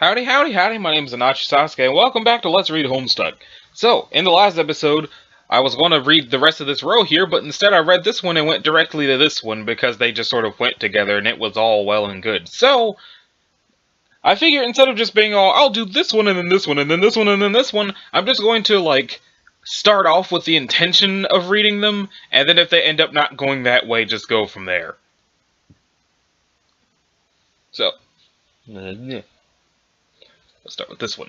Howdy, howdy, howdy, my name is Anachi Sasuke, and welcome back to Let's Read Homestuck. So, in the last episode, I was going to read the rest of this row here, but instead I read this one and went directly to this one because they just sort of went together and it was all well and good. So, I figure instead of just being all, I'll do this one and then this one and then this one and then this one, I'm just going to, start off with the intention of reading them, and then if they end up not going that way, just go from there. So, let's start with this one.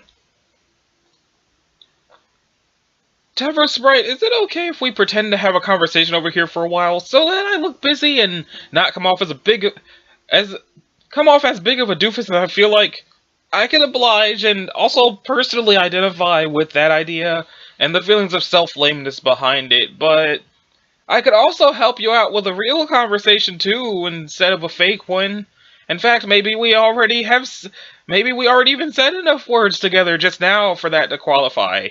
Tavro Sprite, is it okay if we pretend to have a conversation over here for a while, so that I look busy and not come off as big of a doofus as I feel like? I can oblige and also personally identify with that idea and the feelings of self-lameness behind it, but I could also help you out with a real conversation too, instead of a fake one. In fact, maybe we already even said enough words together just now for that to qualify.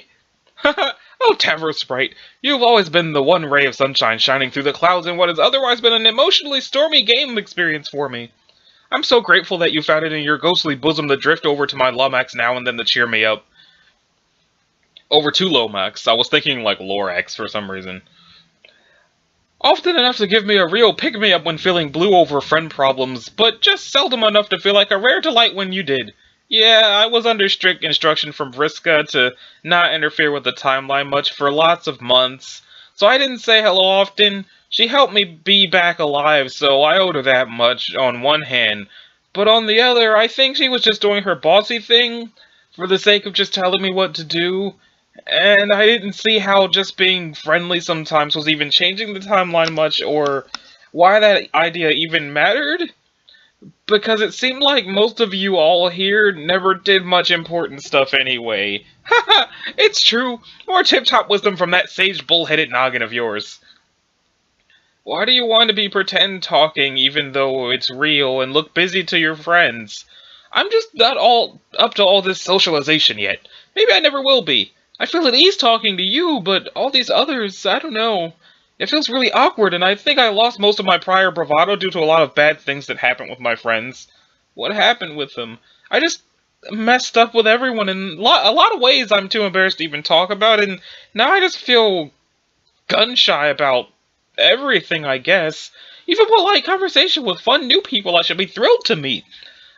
Oh, Tavro Sprite, you've always been the one ray of sunshine shining through the clouds in what has otherwise been an emotionally stormy game experience for me. I'm so grateful that you found it in your ghostly bosom to drift over to my Lomax now and then to cheer me up. Over to Lomax. I was thinking like Lorax for some reason. Often enough to give me a real pick-me-up when feeling blue over friend problems, but just seldom enough to feel like a rare delight when you did. Yeah, I was under strict instruction from Vriska to not interfere with the timeline much for lots of months, so I didn't say hello often. She helped me be back alive, so I owed her that much on one hand, but on the other, I think she was just doing her bossy thing for the sake of just telling me what to do. And I didn't see how just being friendly sometimes was even changing the timeline much, or why that idea even mattered. Because it seemed like most of you all here never did much important stuff anyway. Haha, it's true. More tip-top wisdom from that sage bull-headed noggin of yours. Why do you want to be pretend talking even though it's real and look busy to your friends? I'm just not all up to all this socialization yet. Maybe I never will be. I feel at ease talking to you, but all these others, I don't know. It feels really awkward, and I think I lost most of my prior bravado due to a lot of bad things that happened with my friends. What happened with them? I just messed up with everyone in a lot of ways I'm too embarrassed to even talk about, and now I just feel gun-shy about everything, I guess. Even polite conversation with fun new people I should be thrilled to meet.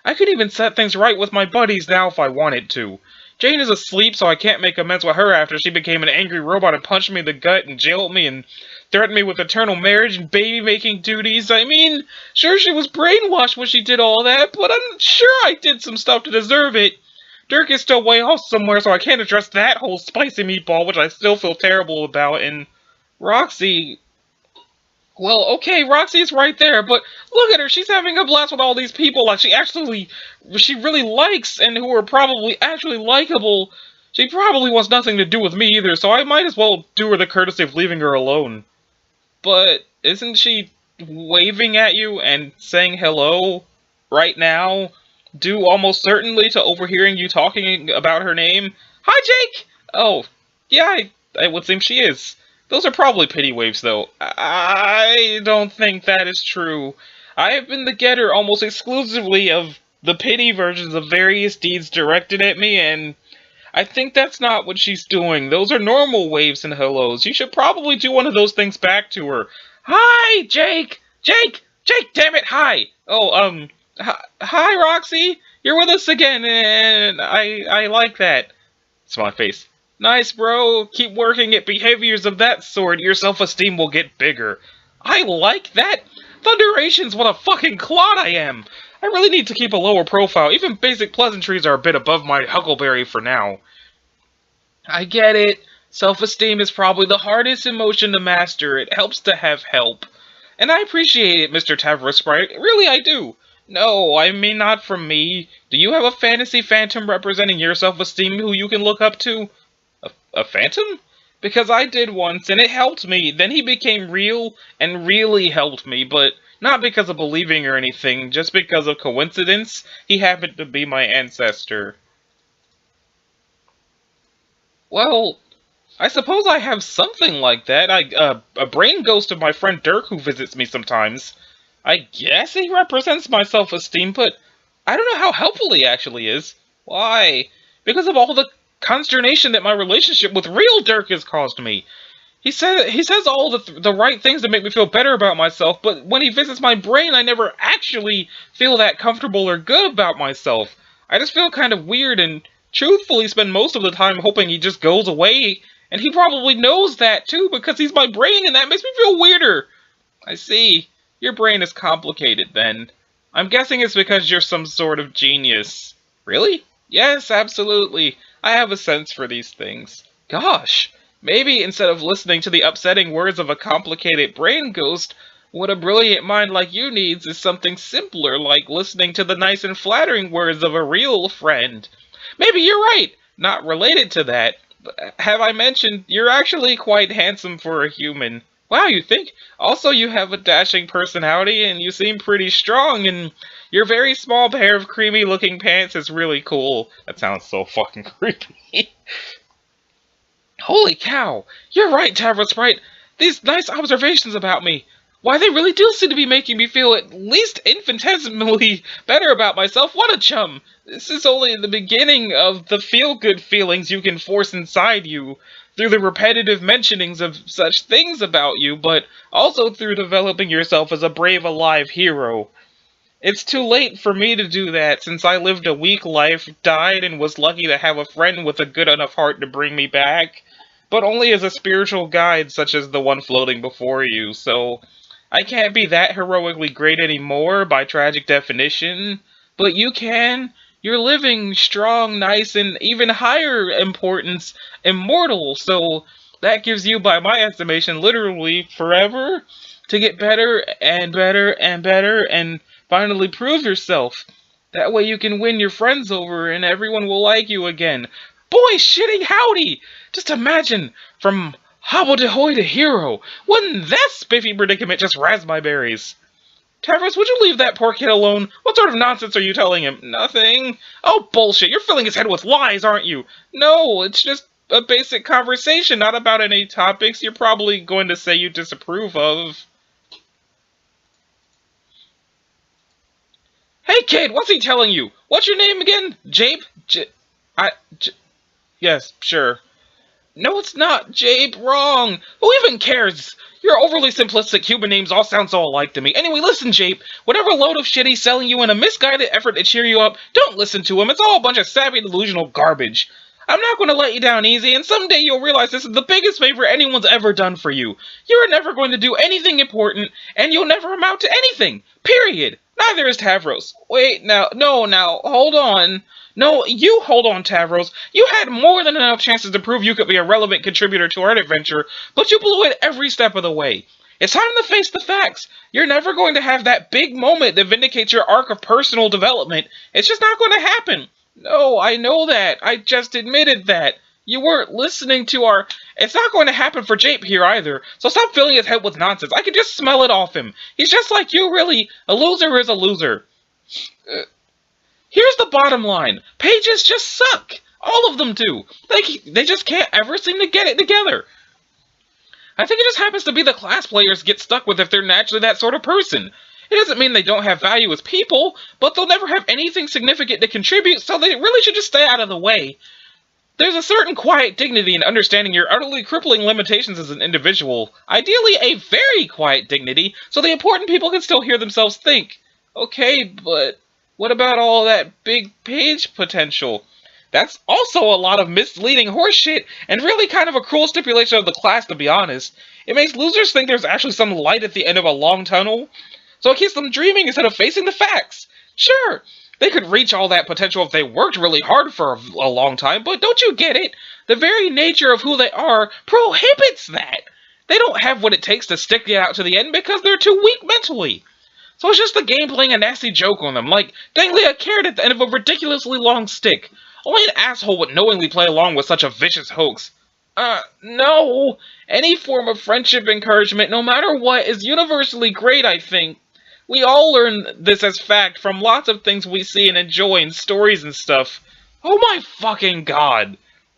I could even set things right with my buddies now if I wanted to. Jane is asleep, so I can't make amends with her after she became an angry robot and punched me in the gut and jailed me and threatened me with eternal marriage and baby-making duties. I mean, sure, she was brainwashed when she did all that, but I'm sure I did some stuff to deserve it. Dirk is still way off somewhere, so I can't address that whole spicy meatball, which I still feel terrible about, and Roxy... Well, okay, Roxy's right there, but look at her, she's having a blast with all these people like she really likes and who are probably actually likable. She probably wants nothing to do with me either, so I might as well do her the courtesy of leaving her alone. But isn't she waving at you and saying hello right now, due almost certainly to overhearing you talking about her name? Hi, Jake! Oh, yeah, it would seem she is. Those are probably pity waves, though. I don't think that is true. I have been the getter almost exclusively of the pity versions of various deeds directed at me, and I think that's not what she's doing. Those are normal waves and hellos. You should probably do one of those things back to her. Hi, Jake! Jake! Jake, damn it, hi! Oh, hi, Roxy! You're with us again, and I like that. Smiley face. Nice, bro. Keep working at behaviors of that sort. Your self-esteem will get bigger. I like that. Thunderations, what a fucking clod I am. I really need to keep a lower profile. Even basic pleasantries are a bit above my huckleberry for now. I get it. Self-esteem is probably the hardest emotion to master. It helps to have help. And I appreciate it, Mr. Tavro Sprite. Really, I do. No, I mean not from me. Do you have a fantasy phantom representing your self-esteem who you can look up to? A phantom? Because I did once, and it helped me. Then he became real, and really helped me, but not because of believing or anything, just because of coincidence. He happened to be my ancestor. Well, I suppose I have something like that. A brain ghost of my friend Dirk who visits me sometimes. I guess he represents my self-esteem, but I don't know how helpful he actually is. Why? Because of all the consternation that my relationship with real Dirk has caused me. He says all the right things to make me feel better about myself, but when he visits my brain, I never actually feel that comfortable or good about myself. I just feel kind of weird and truthfully spend most of the time hoping he just goes away, and he probably knows that too because he's my brain and that makes me feel weirder. I see. Your brain is complicated then. I'm guessing it's because you're some sort of genius. Really? Yes, absolutely. I have a sense for these things. Gosh, maybe instead of listening to the upsetting words of a complicated brain ghost, what a brilliant mind like you needs is something simpler, like listening to the nice and flattering words of a real friend. Maybe you're right. Not related to that. But have I mentioned you're actually quite handsome for a human? Wow, you think? Also, you have a dashing personality and you seem pretty strong, and your very small pair of creamy looking pants is really cool. That sounds so fucking creepy. Holy cow! You're right, Tavra Sprite. These nice observations about me. Why, they really do seem to be making me feel at least infinitesimally better about myself. What a chum! This is only the beginning of the feel-good feelings you can force inside you through the repetitive mentionings of such things about you, but also through developing yourself as a brave, alive hero. It's too late for me to do that, since I lived a weak life, died, and was lucky to have a friend with a good enough heart to bring me back, but only as a spiritual guide such as the one floating before you, so I can't be that heroically great anymore by tragic definition, but you can. You're living, strong, nice, and even higher importance, immortal, so that gives you, by my estimation, literally forever to get better and better and better and finally prove yourself. That way you can win your friends over and everyone will like you again. Boy, shitting howdy! Just imagine, from hobbledehoy to hero. Wouldn't that spiffy predicament just raspberries? Tavros, would you leave that poor kid alone? What sort of nonsense are you telling him? Nothing. Oh, bullshit. You're filling his head with lies, aren't you? No, it's just a basic conversation, not about any topics you're probably going to say you disapprove of. Hey, kid, what's he telling you? What's your name again? Jape? I... J yes, sure. No, it's not, Jape. Wrong. Who even cares? Your overly simplistic human names all sound so alike to me. Anyway, listen, Jape. Whatever load of shit he's selling you in a misguided effort to cheer you up, don't listen to him. It's all a bunch of savvy, delusional garbage. I'm not going to let you down easy, and someday you'll realize this is the biggest favor anyone's ever done for you. You're never going to do anything important, and you'll never amount to anything. Period. Neither is Tavros. Wait, now, hold on. No, you hold on, Tavros. You had more than enough chances to prove you could be a relevant contributor to our adventure, but you blew it every step of the way. It's time to face the facts. You're never going to have that big moment that vindicates your arc of personal development. It's just not going to happen. No, I know that. I just admitted that. You weren't listening to our... It's not going to happen for Jape here either, so stop filling his head with nonsense. I can just smell it off him. He's just like you, really. A loser is a loser. Here's the bottom line. Pages just suck. All of them do. They just can't ever seem to get it together. I think it just happens to be the class players get stuck with if they're naturally that sort of person. It doesn't mean they don't have value as people, but they'll never have anything significant to contribute, so they really should just stay out of the way. There's a certain quiet dignity in understanding your utterly crippling limitations as an individual. Ideally, a very quiet dignity, so the important people can still hear themselves think. Okay, but what about all that big page potential? That's also a lot of misleading horseshit, and really kind of a cruel stipulation of the class, to be honest. It makes losers think there's actually some light at the end of a long tunnel, so it keeps them dreaming instead of facing the facts. Sure, they could reach all that potential if they worked really hard for a long time, but don't you get it? The very nature of who they are prohibits that. They don't have what it takes to stick it out to the end because they're too weak mentally. So it's just the game playing a nasty joke on them, like dangling a carrot at the end of a ridiculously long stick. Only an asshole would knowingly play along with such a vicious hoax. No. Any form of friendship encouragement, no matter what, is universally great, I think. We all learn this as fact from lots of things we see and enjoy in stories and stuff. Oh my fucking god.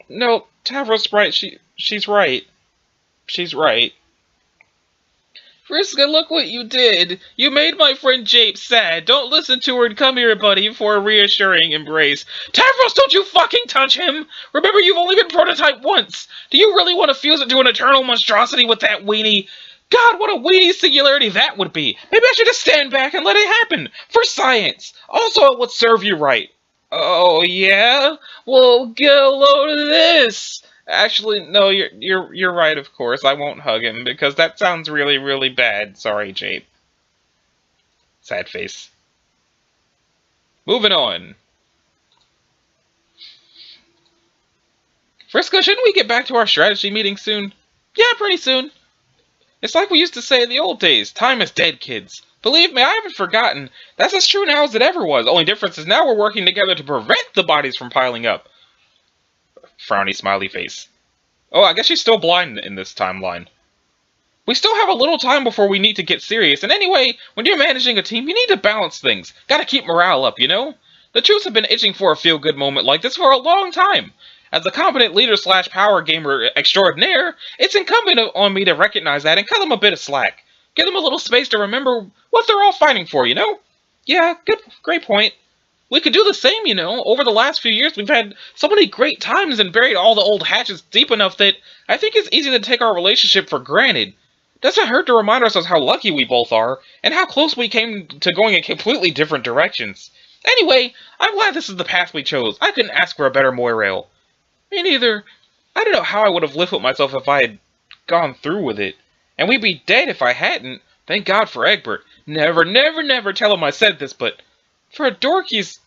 No, Tavros Sprite, she's right. She's right. Vriska, look what you did. You made my friend Jape sad. Don't listen to her and come here, buddy, for a reassuring embrace. Tavros, don't you fucking touch him! Remember, you've only been prototyped once. Do you really want to fuse into an eternal monstrosity with that weenie? God, what a weenie singularity that would be. Maybe I should just stand back and let it happen. For science. Also, it would serve you right. Oh, yeah? Well, get a load of this. Actually, no, you're right, of course. I won't hug him, because that sounds really, really bad. Sorry, Jape. Sad face. Moving on. Vriska, shouldn't we get back to our strategy meeting soon? Yeah, pretty soon. It's like we used to say in the old days, time is dead, kids. Believe me, I haven't forgotten. That's as true now as it ever was. Only difference is now we're working together to prevent the bodies from piling up. Frowny smiley face. Oh, I guess she's still blind in this timeline. We still have a little time before we need to get serious, and anyway, when you're managing a team, you need to balance things. Gotta keep morale up, you know? The troops have been itching for a feel-good moment like this for a long time. As a competent leader/power gamer extraordinaire, it's incumbent on me to recognize that and cut them a bit of slack. Give them a little space to remember what they're all fighting for, you know? Yeah, great point. We could do the same, you know. Over the last few years, we've had so many great times and buried all the old hatchets deep enough that I think it's easy to take our relationship for granted. Doesn't hurt to remind ourselves how lucky we both are, and how close we came to going in completely different directions. Anyway, I'm glad this is the path we chose. I couldn't ask for a better moirail. Me neither. I don't know how I would have lived with myself if I had gone through with it. And we'd be dead if I hadn't. Thank God for Egbert. Never, never, never tell him I said this, but for a dork, he's...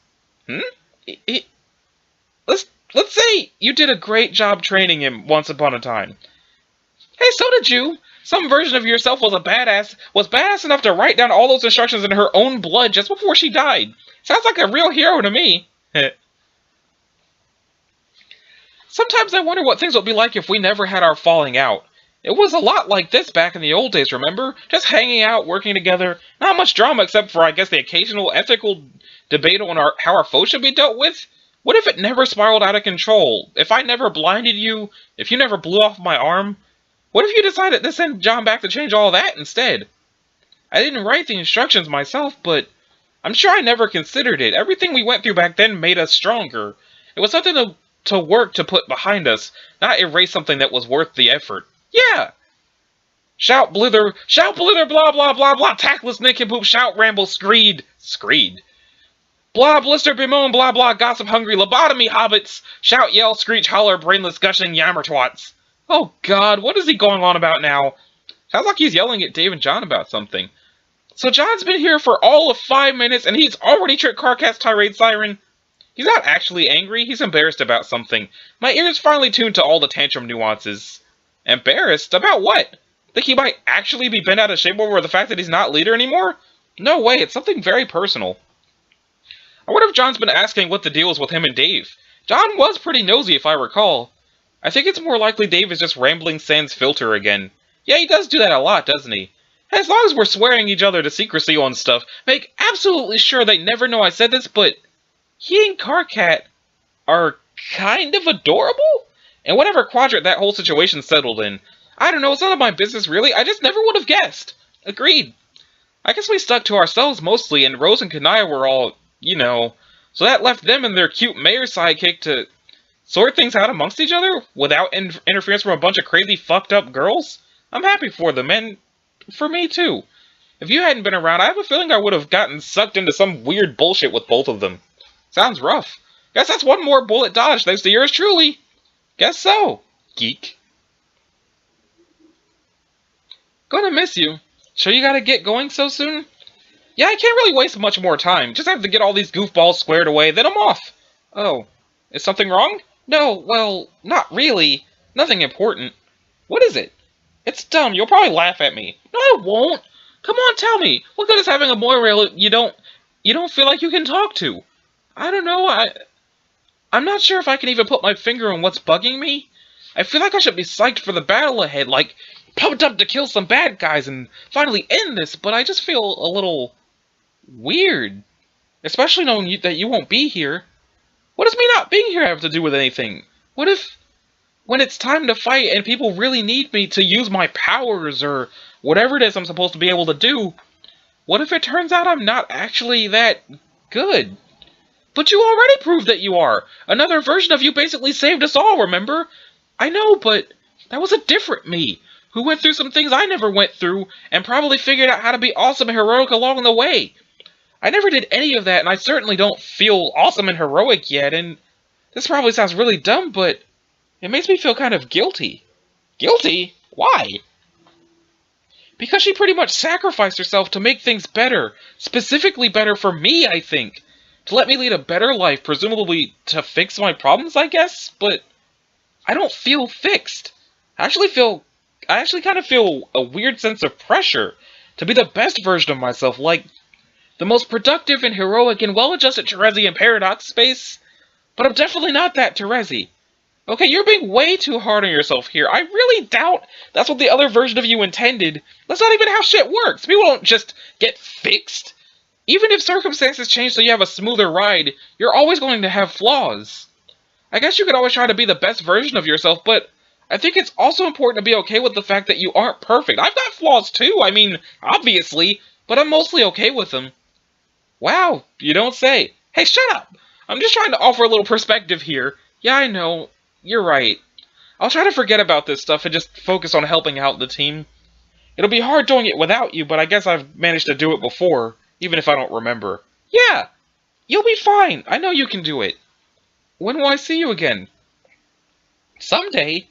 Let's say you did a great job training him once upon a time. Hey, so did you. Some version of yourself was badass enough to write down all those instructions in her own blood just before she died. Sounds like a real hero to me. Sometimes I wonder what things would be like if we never had our falling out. It was a lot like this back in the old days, remember? Just hanging out, working together. Not much drama except for, I guess, the occasional ethical debate on how our foes should be dealt with. What if it never spiraled out of control? If I never blinded you? If you never blew off my arm? What if you decided to send John back to change all that instead? I didn't write the instructions myself, but I'm sure I never considered it. Everything we went through back then made us stronger. It was something to work to put behind us, not erase something that was worth the effort. Yeah! Shout, blither, blah, blah, blah, blah, tactless, nincompoop, shout, ramble, screed. Blah, blister, bemoan, blah, blah, gossip, hungry, lobotomy, hobbits, shout, yell, screech, holler, brainless, gushing, yammer twats. Oh God, what is he going on about now? Sounds like he's yelling at Dave and John about something. So John's been here for all of 5 minutes and he's already tricked Carcat's tirade siren? He's not actually angry, he's embarrassed about something. My ears finally tuned to all the tantrum nuances. Embarrassed? About what? Think he might actually be bent out of shape over the fact that he's not leader anymore? No way, it's something very personal. I wonder if John's been asking what the deal is with him and Dave. John was pretty nosy if I recall. I think it's more likely Dave is just rambling sans filter again. Yeah, he does do that a lot, doesn't he? As long as we're swearing each other to secrecy on stuff, make absolutely sure they never know I said this, but he and Carcat are kind of adorable? And whatever quadrant that whole situation settled in. I don't know, it's none of my business really, I just never would have guessed. Agreed. I guess we stuck to ourselves mostly, and Rose and Kanaya were all, you know, so that left them and their cute mayor sidekick to sort things out amongst each other without interference from a bunch of crazy fucked up girls? I'm happy for them, and for me too. If you hadn't been around, I have a feeling I would have gotten sucked into some weird bullshit with both of them. Sounds rough. Guess that's one more bullet dodged thanks to yours truly. Guess so, geek. Gonna miss you. Sure you gotta get going so soon? Yeah, I can't really waste much more time. Just have to get all these goofballs squared away, then I'm off. Oh, is something wrong? No, well, not really. Nothing important. What is it? It's dumb. You'll probably laugh at me. No, I won't. Come on, tell me. What good is having a moirail you don't feel like you can talk to? I don't know. I'm not sure if I can even put my finger on what's bugging me. I feel like I should be psyched for the battle ahead, like pumped up to kill some bad guys and finally end this, but I just feel a little weird. Especially knowing that you won't be here. What does me not being here have to do with anything? What if, when it's time to fight and people really need me to use my powers or whatever it is I'm supposed to be able to do, what if it turns out I'm not actually that good? But you already proved that you are! Another version of you basically saved us all, remember? I know, but that was a different me, who went through some things I never went through, and probably figured out how to be awesome and heroic along the way. I never did any of that, and I certainly don't feel awesome and heroic yet, and this probably sounds really dumb, but it makes me feel kind of guilty. Guilty? Why? Because she pretty much sacrificed herself to make things better. Specifically better for me, I think. To let me lead a better life, presumably to fix my problems, I guess? But I don't feel fixed. I actually kind of feel a weird sense of pressure to be the best version of myself, like the most productive and heroic and well-adjusted Terezi in Paradox Space. But I'm definitely not that Terezi. Okay, you're being way too hard on yourself here. I really doubt that's what the other version of you intended. That's not even how shit works. People don't just get fixed. Even if circumstances change so you have a smoother ride, you're always going to have flaws. I guess you could always try to be the best version of yourself, but I think it's also important to be okay with the fact that you aren't perfect. I've got flaws too, I mean, obviously, but I'm mostly okay with them. Wow, you don't say. Hey, shut up! I'm just trying to offer a little perspective here. Yeah, I know. You're right. I'll try to forget about this stuff and just focus on helping out the team. It'll be hard doing it without you, but I guess I've managed to do it before, even if I don't remember. Yeah, you'll be fine. I know you can do it. When will I see you again? Someday.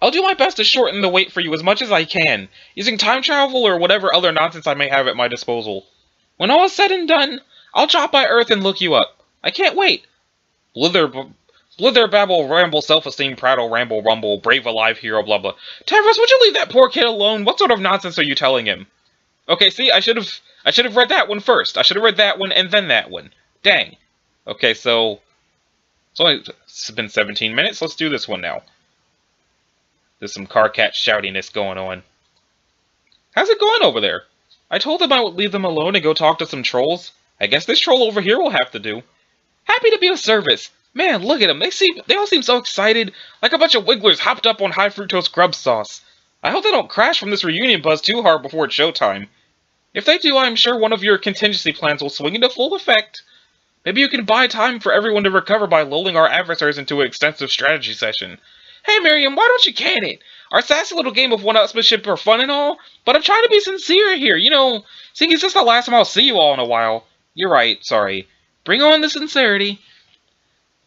I'll do my best to shorten the wait for you as much as I can, using time travel or whatever other nonsense I may have at my disposal. When all is said and done, I'll drop by Earth and look you up. I can't wait. Blither, babble, ramble, self-esteem, prattle, ramble, rumble, brave, alive, hero, blah, blah. Tavros, would you leave that poor kid alone? What sort of nonsense are you telling him? Okay, see, I should have read that one first. I should have read that one and then that one. Dang. Okay, so it's been 17 minutes. Let's do this one now. There's some car cat shoutiness going on. How's it going over there? I told them I would leave them alone and go talk to some trolls. I guess this troll over here will have to do. Happy to be of service. Man, look at them. They all seem so excited, like a bunch of wigglers hopped up on high fructose grub sauce. I hope they don't crash from this reunion buzz too hard before it's showtime. If they do, I'm sure one of your contingency plans will swing into full effect. Maybe you can buy time for everyone to recover by lulling our adversaries into an extensive strategy session. Hey, Miriam, why don't you can it? Our sassy little game of one-upsmanship are fun and all, but I'm trying to be sincere here, you know, seeing it's just the last time I'll see you all in a while. You're right, sorry. Bring on the sincerity.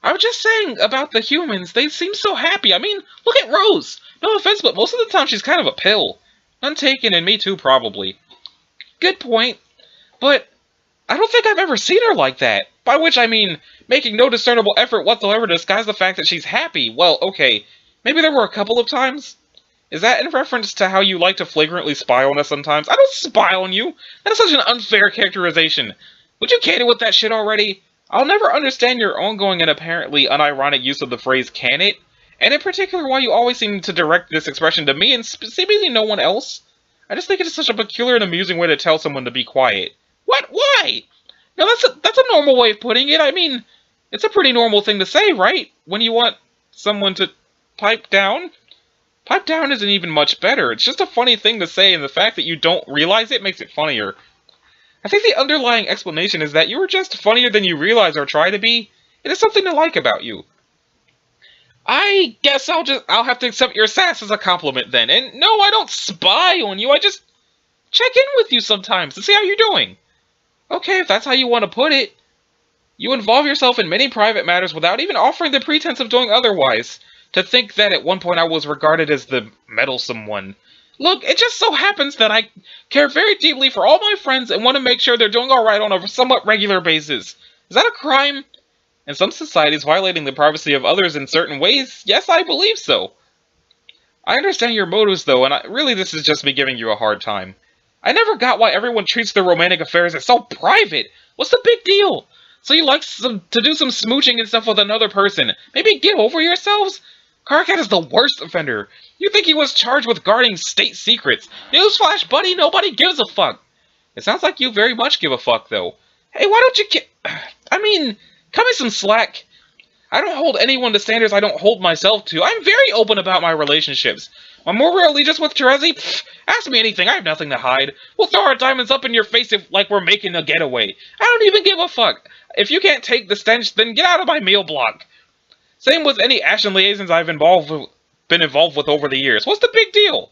I was just saying about the humans, they seem so happy. I mean, look at Rose. No offense, but most of the time she's kind of a pill. Untaken, and me too, probably. Good point. But I don't think I've ever seen her like that. By which I mean, making no discernible effort whatsoever to disguise the fact that she's happy. Well, okay, maybe there were a couple of times. Is that in reference to how you like to flagrantly spy on us sometimes? I don't spy on you. That is such an unfair characterization. Would you can it with that shit already? I'll never understand your ongoing and apparently unironic use of the phrase can it, and in particular why you always seem to direct this expression to me and seemingly no one else. I just think it is such a peculiar and amusing way to tell someone to be quiet. What? Why? No, that's a normal way of putting it. I mean, it's a pretty normal thing to say, right? When you want someone to pipe down? Pipe down isn't even much better. It's just a funny thing to say, and the fact that you don't realize it makes it funnier. I think the underlying explanation is that you were just funnier than you realize or try to be. It is something to like about you. I guess I'll have to accept your sass as a compliment then. And no, I don't spy on you. I just check in with you sometimes to see how you're doing. Okay, if that's how you want to put it. You involve yourself in many private matters without even offering the pretense of doing otherwise. To think that at one point I was regarded as the meddlesome one. Look, it just so happens that I care very deeply for all my friends and want to make sure they're doing alright on a somewhat regular basis. Is that a crime? In some societies, violating the privacy of others in certain ways, yes, I believe so. I understand your motives, though, and really this is just me giving you a hard time. I never got why everyone treats their romantic affairs as so private. What's the big deal? So you like to do some smooching and stuff with another person. Maybe get over yourselves? Karkat is the worst offender. You think he was charged with guarding state secrets. Newsflash, buddy, nobody gives a fuck. It sounds like you very much give a fuck, though. Hey, why don't you I mean, cut me some slack. I don't hold anyone to standards I don't hold myself to. I'm very open about my relationships. My moral allegiance with Terezi? Ask me anything, I have nothing to hide. We'll throw our diamonds up in your face like we're making a getaway. I don't even give a fuck. If you can't take the stench, then get out of my meal block. Same with any action liaisons I've been involved with over the years. What's the big deal?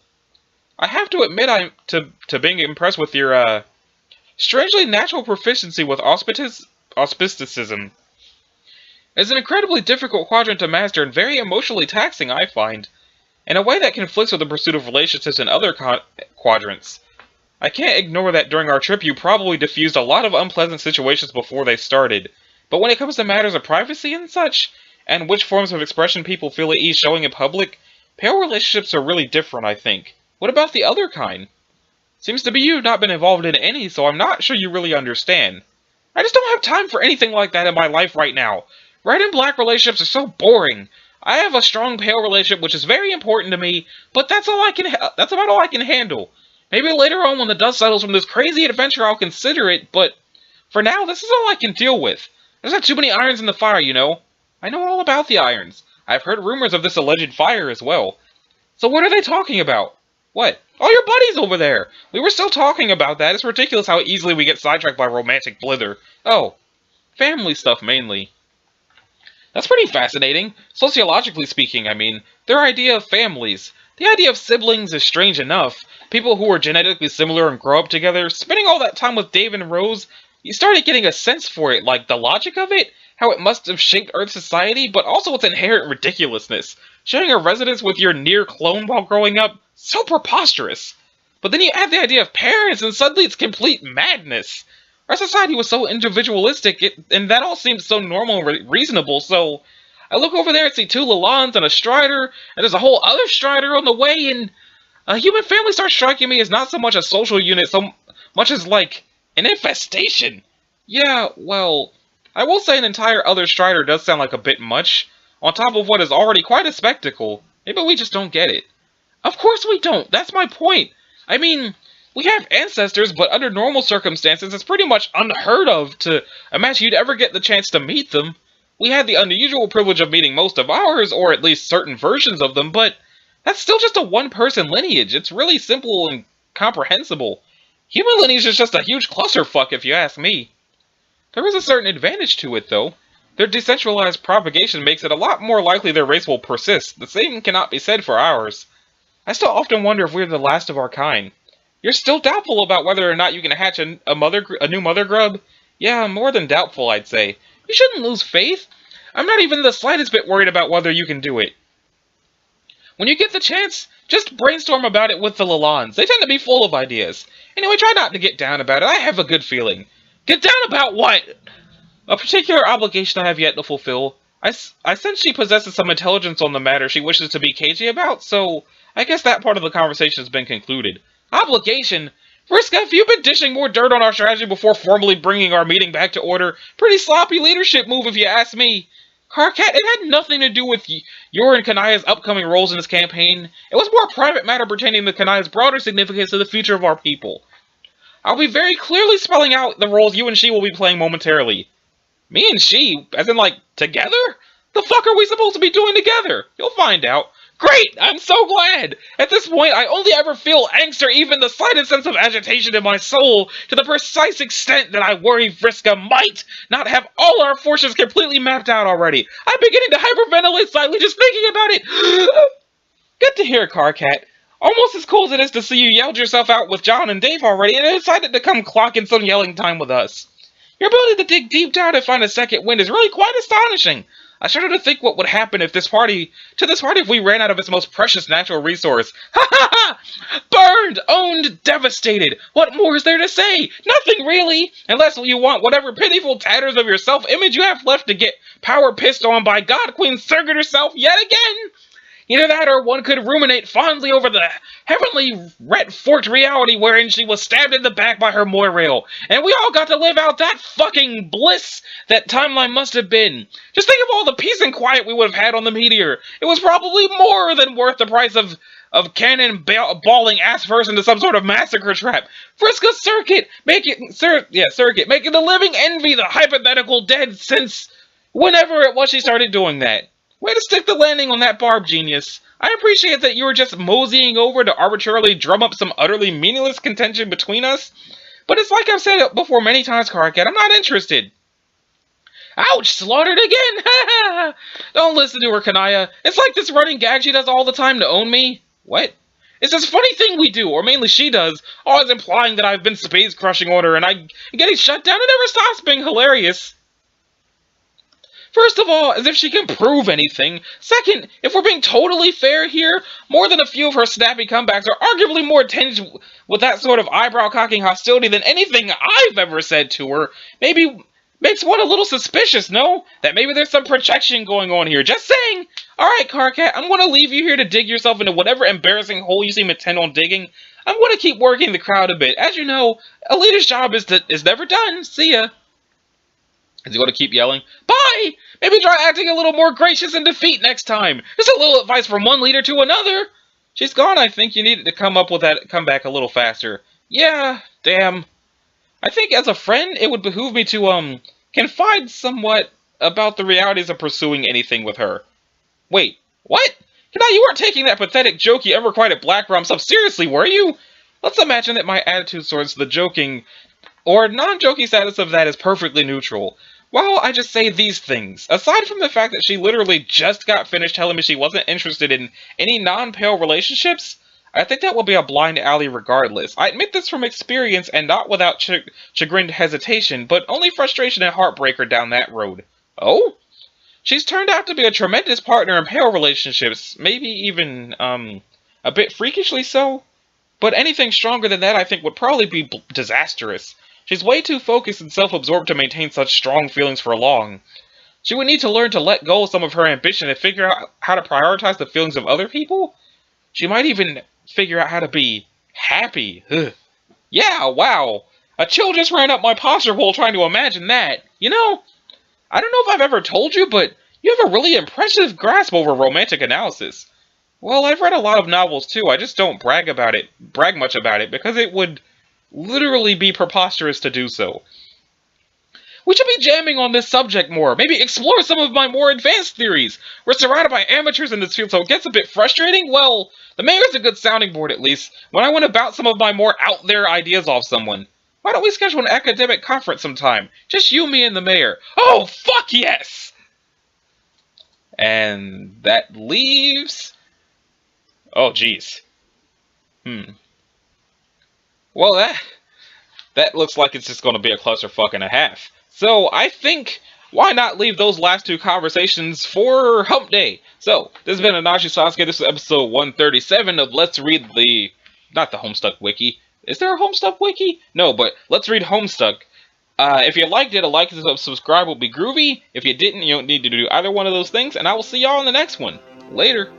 I have to admit I'm to being impressed with your, strangely natural proficiency with auspisticism. It's an incredibly difficult quadrant to master and very emotionally taxing, I find, in a way that conflicts with the pursuit of relationships in other quadrants. I can't ignore that during our trip you probably diffused a lot of unpleasant situations before they started, but when it comes to matters of privacy and such, and which forms of expression people feel at ease showing in public, pale relationships are really different, I think. What about the other kind? Seems to be you've not been involved in any, so I'm not sure you really understand. I just don't have time for anything like that in my life right now. Red and black relationships are so boring. I have a strong pale relationship which is very important to me, but that's about all I can handle. Maybe later on when the dust settles from this crazy adventure I'll consider it, but for now this is all I can deal with. There's not too many irons in the fire, you know. I know all about the irons. I've heard rumors of this alleged fire as well. So what are they talking about? What? All your buddies over there! We were still talking about that. It's ridiculous how easily we get sidetracked by romantic blither. Oh, family stuff mainly. That's pretty fascinating. Sociologically speaking, I mean. Their idea of families. The idea of siblings is strange enough. People who are genetically similar and grow up together. Spending all that time with Dave and Rose, you started getting a sense for it, like the logic of it, how it must have shaped Earth's society, but also its inherent ridiculousness. Sharing a residence with your near clone while growing up, so preposterous. But then you add the idea of parents, and suddenly it's complete madness. Our society was so individualistic, and that all seems so normal and reasonable, so I look over there and see 2 Lalans and a Strider, and there's a whole other Strider on the way, and a human family starts striking me as not so much a social unit, so much as, like, an infestation. Yeah, well, I will say an entire other Strider does sound like a bit much, on top of what is already quite a spectacle. Maybe we just don't get it. Of course we don't, that's my point. I mean, we have ancestors, but under normal circumstances, it's pretty much unheard of to imagine you'd ever get the chance to meet them. We had the unusual privilege of meeting most of ours, or at least certain versions of them, but that's still just a one-person lineage. It's really simple and comprehensible. Human lineage is just a huge clusterfuck, if you ask me. There is a certain advantage to it, though. Their decentralized propagation makes it a lot more likely their race will persist. The same cannot be said for ours. I still often wonder if we're the last of our kind. You're still doubtful about whether or not you can hatch a new mother grub? Yeah, more than doubtful, I'd say. You shouldn't lose faith. I'm not even the slightest bit worried about whether you can do it. When you get the chance, just brainstorm about it with the Lalans. They tend to be full of ideas. Anyway, try not to get down about it. I have a good feeling. Get down about what? A particular obligation I have yet to fulfill. I sense she possesses some intelligence on the matter she wishes to be cagey about, so I guess that part of the conversation has been concluded. Obligation? Vriska, have you been dishing more dirt on our strategy before formally bringing our meeting back to order? Pretty sloppy leadership move if you ask me. Carcat, it had nothing to do with your and Kanaya's upcoming roles in this campaign. It was more a private matter pertaining to Kanaya's broader significance to the future of our people. I'll be very clearly spelling out the roles you and she will be playing momentarily. Me and she? As in, like, together? The fuck are we supposed to be doing together? You'll find out. Great! I'm so glad! At this point, I only ever feel angst or even the slightest sense of agitation in my soul, to the precise extent that I worry Vriska might not have all our forces completely mapped out already. I'm beginning to hyperventilate slightly just thinking about it. Good to hear, Carcat. Almost as cool as it is to see you yelled yourself out with John and Dave already, and decided to come clock in some yelling time with us. Your ability to dig deep down and find a second wind is really quite astonishing. I started to think what would happen if this party if we ran out of its most precious natural resource. Ha ha ha! Burned, owned, devastated. What more is there to say? Nothing really, unless you want whatever pitiful tatters of your self-image you have left to get power pissed on by God Queen Surrogate herself yet again. Either that or one could ruminate fondly over the heavenly ret-forked reality wherein she was stabbed in the back by her Moirail, and we all got to live out that fucking bliss that timeline must have been. Just think of all the peace and quiet we would have had on the meteor. It was probably more than worth the price of cannon balling ass-first into some sort of massacre trap. Vriska Circuit, making the living envy the hypothetical dead since Whenever it was she started doing that. Way to stick the landing on that barb, genius. I appreciate that you were just moseying over to arbitrarily drum up some utterly meaningless contention between us, but it's like I've said it before many times, Karkat, I'm not interested. Ouch! Slaughtered again! Don't listen to her, Kanaya. It's like this running gag she does all the time to own me. What? It's this funny thing we do, or mainly she does, always implying that I've been space crushing on her and I'm getting shut down. It never stops being hilarious. First of all, as if she can prove anything. Second, if we're being totally fair here, more than a few of her snappy comebacks are arguably more tinged with that sort of eyebrow-cocking hostility than anything I've ever said to her. Maybe makes one a little suspicious, no? That maybe there's some projection going on here. Just saying! Alright, Karkat, I'm gonna leave you here to dig yourself into whatever embarrassing hole you seem intent on digging. I'm gonna keep working the crowd a bit. As you know, a leader's job is never done. See ya. Is he going to keep yelling? Bye! Maybe try acting a little more gracious in defeat next time. Just a little advice from one leader to another. She's gone. I think you needed to come up with that comeback a little faster. Yeah, damn. I think as a friend, it would behoove me to, confide somewhat about the realities of pursuing anything with her. Wait, what? You weren't taking that pathetic joke you ever cried at Black Rum stuff seriously, were you? Let's imagine that my attitude towards the joking or non-joking status of that is perfectly neutral. Well, I just say these things. Aside from the fact that she literally just got finished telling me she wasn't interested in any non-pale relationships, I think that will be a blind alley regardless. I admit this from experience and not without chagrined hesitation, but only frustration and heartbreak are down that road. Oh? She's turned out to be a tremendous partner in pale relationships, maybe even, a bit freakishly so. But anything stronger than that I think would probably be disastrous. She's way too focused and self-absorbed to maintain such strong feelings for long. She would need to learn to let go of some of her ambition and figure out how to prioritize the feelings of other people. She might even figure out how to be happy. Ugh. Yeah, wow. A chill just ran up my posture while trying to imagine that. You know, I don't know if I've ever told you, but you have a really impressive grasp over romantic analysis. Well, I've read a lot of novels too. I just don't brag much about it, because it would literally be preposterous to do so. We should be jamming on this subject more. Maybe explore some of my more advanced theories. We're surrounded by amateurs in this field, so it gets a bit frustrating. Well, the mayor's a good sounding board at least, when I want to bounce some of my more out there ideas off someone. Why don't we schedule an academic conference sometime? Just you, me, and the mayor. Oh, fuck yes! And that leaves... Oh, jeez. Well, that looks like it's just going to be a clusterfuck and a half. So, I think, why not leave those last two conversations for Hump Day? So, this has been Anashi Sasuke. This is episode 137 of Let's Read not the Homestuck Wiki. Is there a Homestuck Wiki? No, but Let's Read Homestuck. If you liked it, a like and subscribe would be groovy. If you didn't, you don't need to do either one of those things. And I will see y'all in the next one. Later.